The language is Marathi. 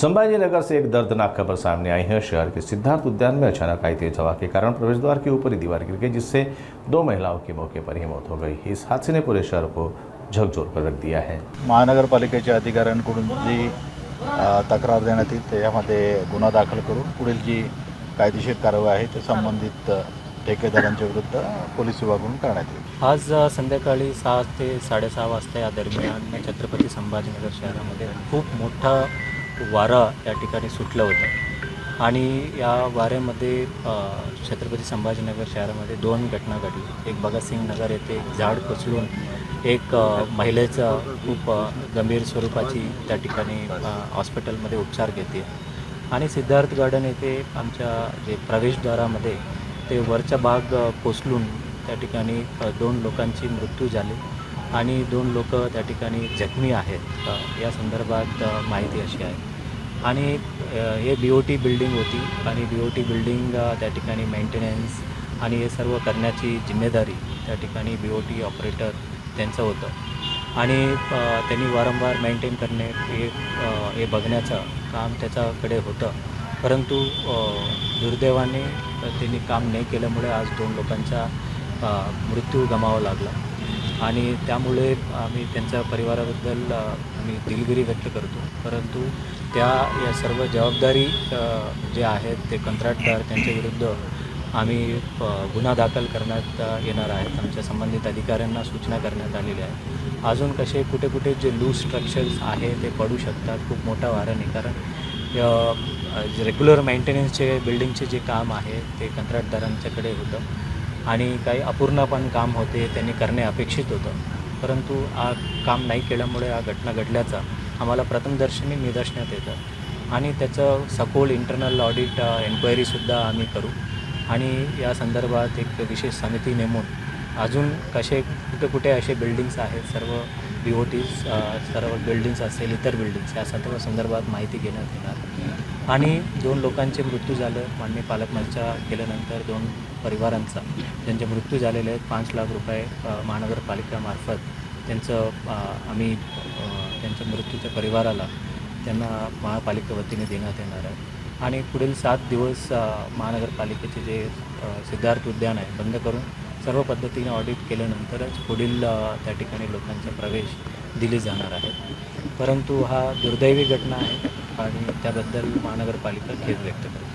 संभाजीनगर से एक दर्दनाक खबर सामने आई है। शहर के सिद्धार्थ उद्यान में अचानक आई तेज हवा के कारण प्रवेश द्वार के ऊपरी दीवार गिर गई, जिससे 2 महिलाओं की मौके पर ही मौत हो गई। इस हादसे ने पूरे शहर को झकझोर कर रख दिया है। महानगरपालिकेच्या अधिकाऱ्यांकडून जी तक्रार देण्यात येईल त्यामध्ये गुन्हा दाखल करून पुढील जी कायदेशीर कारवाई आहे ते संबंधित ठेकेदारांच्या विरुद्ध पोलीस विभागाकडून करण्यात येईल। आज संध्याकाळी 6 ते 6:30 वाजता या दरम्यान छत्रपती संभाजीनगर शहरामध्ये खूप मोठा वारा या ठिकाणी सुटलं होतं आणि या वाऱ्यामध्ये छत्रपती संभाजीनगर शहरामध्ये 2 घटना घडली। एक भगतसिंग नगर येथे झाड कोसळून एक महिलेचा खूप गंभीर स्वरूपाची त्या ठिकाणी हॉस्पिटलमध्ये उपचार घेते आणि सिद्धार्थ गार्डन येथे आमच्या जे प्रवेशद्वारामध्ये ते वरचा भाग कोसळून त्या ठिकाणी 2 लोकांची मृत्यू झाली आणि 2 लोक त्या ठिकाणी जखमी आहेत। या संदर्भात माहिती अशी आहे आणि हे BOT बिल्डिंग होती आणि BOT बिल्डिंग त्या ठिकाणी मेंटेनन्स आणि हे सर्व करण्याची जिम्मेदारी त्या ठिकाणी BOT ऑपरेटर त्यांचं होतं आणि त्यांनी वारंवार मेंटेन करणे हे बघण्याचं काम त्याच्याकडे होतं, परंतु दुर्दैवाने त्यांनी काम नाही केल्यामुळे आज 2 लोकांचा मृत्यू गमावा लागला आणि त्यामुळे आम्ही त्यांच्या परिवाराबद्दल आम्ही दिलगिरी व्यक्त करतो। परंतु या सर्व जबाबदारी जे आहेत ते कंत्राटदार त्यांच्या विरुद्ध आम्ही गुन्हा दाखल करण्यात येणार आहेत। आमच्या संबंधित अधिकाऱ्यांना सूचना करण्यात आलेली आहे। अजून कुठे कुठे जे लूज स्ट्रक्चर्स आहे ते पडू शकतात खूप मोठा वाऱ्याने, कारण रेग्युलर मेंटेनन्सचे बिल्डिंगचे जे काम आहे ते कंत्राटदारांच्याकडे होतं आणि काही अपूर्ण पण काम होते त्यांनी करणे अपेक्षित होतं, परंतु काम नाही केल्यामुळे घटना घडल्याचा आम्हाला प्रथमदर्शनी निदर्शनात येतं आणि त्याचं सखोल इंटरनल ऑडिट एन्क्वायरीसुद्धा आम्ही करू आणि या संदर्भात एक विशेष समिती नेमून अजून कुठे असे बिल्डिंग्स आहेत, सर्व BOTs सर्व बिल्डिंग्स असेल इतर बिल्डिंग्स या सर्व संदर्भात माहिती घेण्यात येणार आणि 2 लोकांचे मृत्यू झाले। माननीय पालकमंत्र्यांच्या केल्यानंतर 2 परिवारांचा ज्यांचे मृत्यू झालेले आहेत 5 लाख रुपये महानगरपालिकेमार्फत त्यांचं आम्ही त्यांच्या मृत्यूच्या परिवाराला त्यांना महापालिके वतीने देण्यात येणार आहे आणि पुढील 7 दिवस महानगरपालिकेचे जे सिद्धार्थ उद्यान आहे बंद करून सर्व पद्धतीने ऑडिट केल्यानंतरच पुढील त्या ठिकाणी लोकांचा प्रवेश दिले जाणार आहे। परंतु हा दुर्दैवी घटना आहे आणि त्याबद्दल महानगरपालिका खेद व्यक्त करते।